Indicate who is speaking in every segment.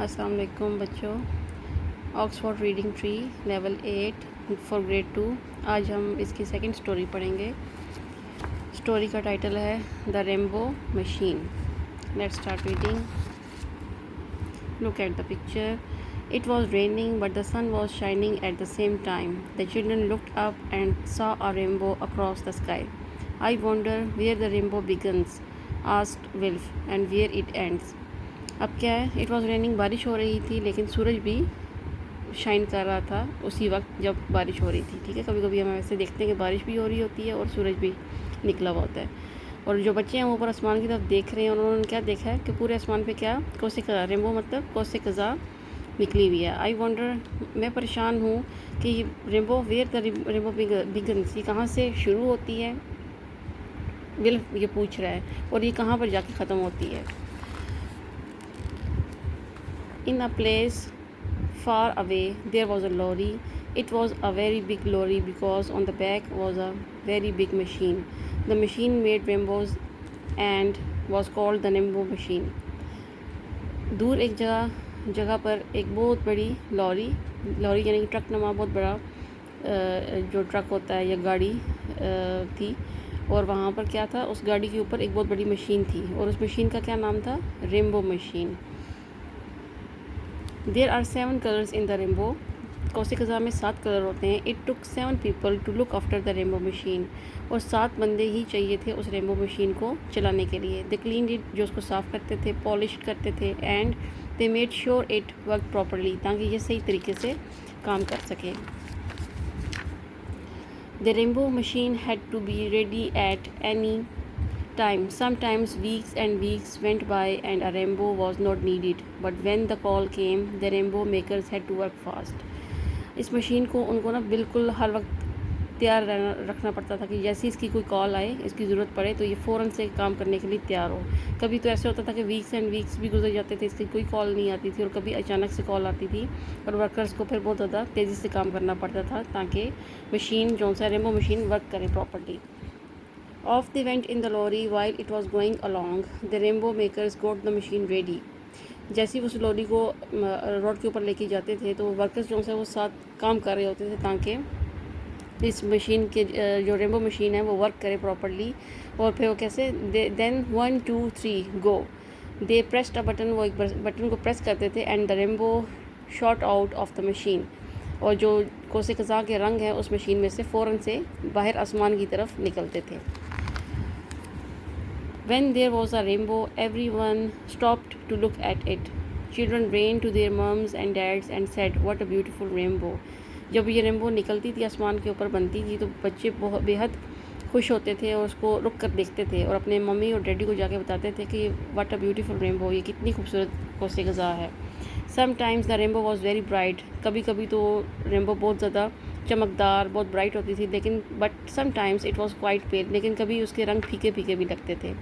Speaker 1: السلام علیکم بچوں. Oxford reading tree level 8 for grade 2. آج ہم اس کی سیکنڈ اسٹوری پڑھیں گے. اسٹوری کا ٹائٹل ہے the rainbow machine. Let's start reading. Look at the picture. It was raining, but the sun was shining at the same time. The children looked up and saw a rainbow across the sky. I wonder where the rainbow begins, asked Wilf, and where it ends. اب کیا ہے، it was raining, بارش ہو رہی تھی لیکن سورج بھی shine کر رہا تھا اسی وقت جب بارش ہو رہی تھی. ٹھیک ہے، کبھی کبھی ہم ایسے دیکھتے ہیں کہ بارش بھی ہو رہی ہوتی ہے اور سورج بھی نکلا ہوا ہوتا ہے. اور جو بچے ہیں وہ اوپر آسمان کی طرف دیکھ رہے ہیں اور انہوں نے کیا دیکھا ہے کہ پورے آسمان پہ کیا کوسے قزح، ریمبو مطلب کوسے قزح نکلی ہوئی ہے. آئی وانڈر، میں پریشان ہوں کہ یہ Rambo, where the Rambo begins, یہ کہاں سے شروع ہوتی ہے. ولف یہ پوچھ رہا ہے، اور یہ کہاں پر جا کے ختم ہوتی ہے. In a place far away there was a lorry. It was a very big lorry because on the back was a very big machine. The machine made rainbows and was called the rainbow machine. دور ایک جگہ پر ایک بہت بڑی لوری یعنی کہ truck نما بہت بڑا جو ٹرک ہوتا ہے یا گاڑی تھی، اور وہاں پر کیا تھا، اس گاڑی کے اوپر ایک بہت بڑی مشین تھی اور اس مشین کا کیا نام تھا، Rambo machine. There are 7 colors in the rainbow. کوسے قزح میں 7 کلر ہوتے ہیں. It took 7 people to look after the rainbow machine. اور 7 بندے ہی چاہیے تھے اس ریمبو مشین کو چلانے کے لیے. They cleaned it، جو اس کو صاف کرتے تھے، polished کرتے تھے، and they made sure it worked properly، تاکہ یہ صحیح طریقے سے کام کر سکے. The rainbow machine had to be ready at any time. Sometimes weeks and weeks went by and a rainbow was not needed, but when the call came, the rainbow makers had to work fast. اس machine کو ان کو بالکل ہر وقت تیار رکھنا پڑتا تھا کہ جیسی اس کی کوئی کال آئے، اس کی ضرورت پڑے تو یہ فوراً سے کام کرنے کے لیے تیار ہو. کبھی تو ایسے ہوتا تھا کہ ویکس اینڈ ویکس بھی گزر جاتے تھے، اس کی کوئی کال نہیں آتی تھی، اور کبھی اچانک سے کال آتی تھی اور ورکرز کو پھر بہت زیادہ تیزی سے کام کرنا پڑتا تھا تاکہ مشین جو سا ریمبو مشین ورک کرے properly. Off they went in the lorry. While it was going along, the rainbow makers got the machine ready. جیسے اس لوری کو روڈ کے اوپر لے کے جاتے تھے تو ورکرز جو سے وہ ساتھ کام کر رہے ہوتے تھے تاکہ اس مشین کے جو ریمبو مشین ہے وہ ورک کرے پراپرلی. اور پھر وہ کیسے، دین 1 2 3 گو، دے پریسڈ اے بٹن، وہ ایک بٹن کو پریس کرتے تھے، and the rainbow shot out of the machine. اور جو کوسے قزح کے رنگ ہیں اس مشین میں سے فوراً سے باہر آسمان کی طرف نکلتے تھے. When there was a rainbow, everyone stopped to look at it. Children ran to their moms and dads and said, "What a beautiful rainbow." جب یہ ریمبو نکلتی تھی، آسمان کے اوپر بنتی تھی، تو بچے بہت بے حد خوش ہوتے تھے اور اس کو رک کر دیکھتے تھے اور اپنے ممی اور ڈیڈی کو جا کے بتاتے تھے کہ واٹ اے بیوٹیفل رینبو، یہ کتنی خوبصورت کوسے قزح ہے. Some times the Rambo was very bright, کبھی کبھی تو ریمبو بہت زیادہ چمکدار، بہت برائٹ ہوتی تھی، لیکن but sometimes it was quite pale, لیکن کبھی اس کے رنگ پھیکے پھیکے بھی لگتے تھے.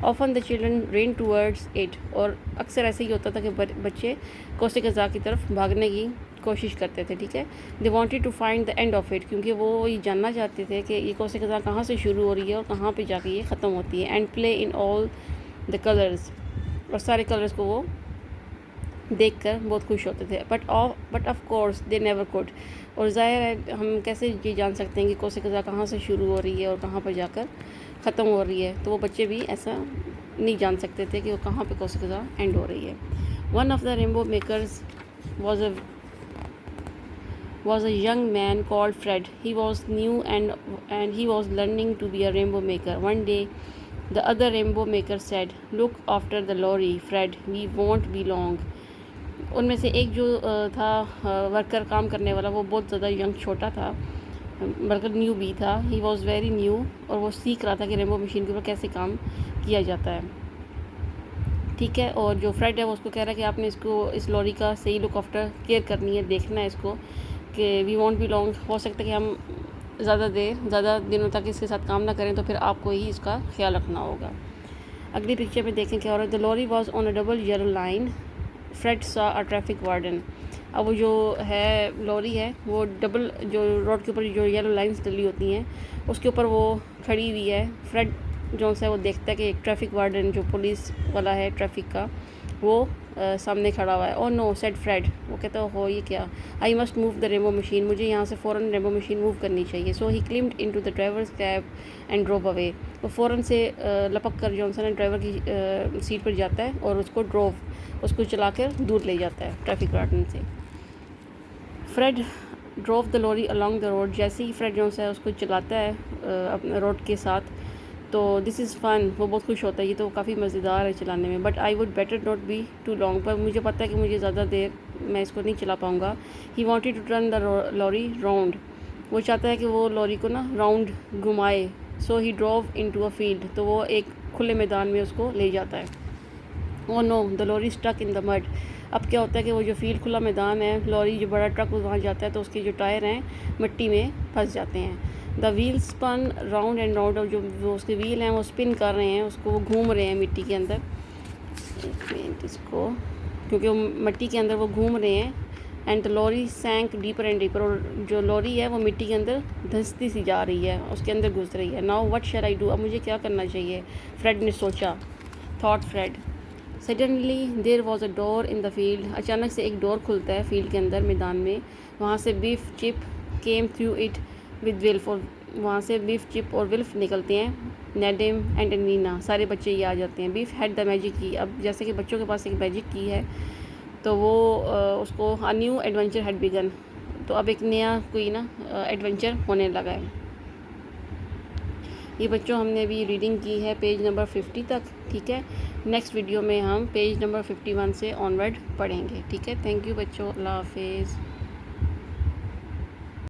Speaker 1: Often the children ran towards it, اور اکثر ایسے ہی ہوتا تھا کہ بچے کوسے قزح کی طرف بھاگنے کی کوشش کرتے تھے. ٹھیک ہے، they wanted to find the end of it, کیونکہ وہ یہ جاننا چاہتے تھے کہ یہ کوسے قزح کہاں سے شروع ہو رہی ہے اور کہاں پہ جا کے یہ ختم ہوتی ہے. And play in all the colours, اور سارے کلرز کو وہ دیکھ کر بہت خوش ہوتے تھے. But of course they never could, اور ظاہر ہے ہم کیسے یہ جان سکتے ہیں کہ کوسے قزح کہاں سے شروع ہو رہی ہے اور کہاں پر جا کر ختم ہو رہی ہے. تو وہ بچے بھی ایسا نہیں جان سکتے تھے کہ وہ کہاں پہ کوسے قزح اینڈ ہو رہی ہے. One of the Rambo makers was a young man called Fred. He was new and he was learning to be a rainbow maker. One day, the other rainbow maker said, "Look after the lorry, Fred. We won't be long." ان میں سے ایک جو تھا worker, کام کرنے والا، وہ بہت زیادہ ینگ، چھوٹا تھا، بلکہ نیو بھی تھا. ہی واز ویری نیو، اور وہ سیکھ رہا تھا کہ ریمبو مشین کے اوپر کیسے کام کیا جاتا ہے. ٹھیک ہے، اور جو فریڈ ہے وہ اس کو کہہ رہا ہے کہ آپ نے اس لوری کا صحیح لک آفٹر کیئر کرنی ہے، دیکھنا ہے اس کو کہ وی وانٹ بی لانگ، ہو سکتا ہے کہ ہم زیادہ دنوں تک اس کے ساتھ کام نہ کریں، تو پھر آپ کو ہی اس کا خیال رکھنا ہوگا. اگلی پکچر میں دیکھیں کیا ہو رہا ہے. The lorry was on a double yellow line. Fred saw a traffic warden. اب وہ جو ہے لوری ہے وہ ڈبل، جو روڈ کے اوپر جو یلو لائنس ڈلی ہوتی ہیں اس کے اوپر وہ کھڑی ہوئی ہے. فریڈ جو ہے وہ دیکھتا ہے کہ ایک ٹریفک وارڈن جو پولیس والا ہے ٹریفک کا، وہ سامنے کھڑا ہوا ہے. او نو سیڈ فریڈ. وہ کہتا ہے ہو یہ کیا. I must move the rainbow machine. مجھے یہاں سے فوراً ریمبو مشین موو کرنی چاہیے. سو ہی کلمڈ ان to the drivers cab and ڈروو اوے. وہ فوراً سے لپک کر جانسن ہے ڈرائیور کی سیٹ پر جاتا ہے اور اس کو چلا کر دور لے جاتا ہے ٹریفک گارڈن سے. فریڈ ڈروو دا لوری along دا روڈ. جیسے ہی فریڈ جونس ہے اس کو چلاتا ہے اپنے روڈ کے ساتھ تو دس از فن. وہ بہت خوش ہوتا ہے, یہ تو کافی مزیدار ہے چلانے میں. But I would better not be too long. پر مجھے پتہ ہے کہ مجھے زیادہ دیر میں اس کو نہیں چلا پاؤں گا. He wanted to turn the lorry round. وہ چاہتا ہے کہ وہ لوری کو نا راؤنڈ گھمائے. So he drove into a field. تو وہ ایک کھلے میدان میں اس کو لے جاتا ہے. او نو دا لوری اسٹک ان دا مڈ. اب کیا ہوتا ہے کہ وہ جو فیلڈ کھلا میدان ہے, لوری جو بڑا ٹرک وہاں جاتا ہے تو اس کے جو ٹائر ہیں مٹی میں پھنس جاتے ہیں. The wheel spin round and round. اور جو اس کے ویل ہیں وہ اسپن کر رہے ہیں, اس کو وہ گھوم رہے ہیں مٹی کے اندر. اس کو کیونکہ وہ مٹی کے اندر وہ گھوم رہے ہیں. اینڈ دا لوری سینک ڈیپر اینڈ ڈیپر. اور جو لوری ہے وہ مٹی کے اندر دھنستی سی جا رہی ہے, اس کے اندر گھس رہی ہے. Now what shall I do. اب مجھے کیا کرنا چاہیے, فریڈ نے سوچا. Thought Fred. Suddenly there was a door in the field. اچانک سے ایک ڈور کھلتا ہے فیلڈ کے اندر میدان میں. وہاں سے بیف چپ came through it with wolf. اور وہاں سے بیف چپ اور ولف نکلتے ہیں. نیڈم اینڈ نینا سارے بچے یہ آ جاتے ہیں. بیف ہیڈ دا میجک کی. اب جیسے کہ بچوں کے پاس ایک میجک کی ہے تو وہ اس کو ا نیو ایڈونچر ہیڈ بگن. تو اب ایک نیا کوئی نا ایڈونچر ہونے لگا ہے. یہ بچوں ہم نے ابھی ریڈنگ کی ہے پیج نمبر 50 تک. ٹھیک ہے, نیکسٹ ویڈیو میں ہم پیج نمبر 51 سے آن ورڈ پڑھیں گے. ٹھیک ہے, تھینک یو بچوں, اللہ حافظ.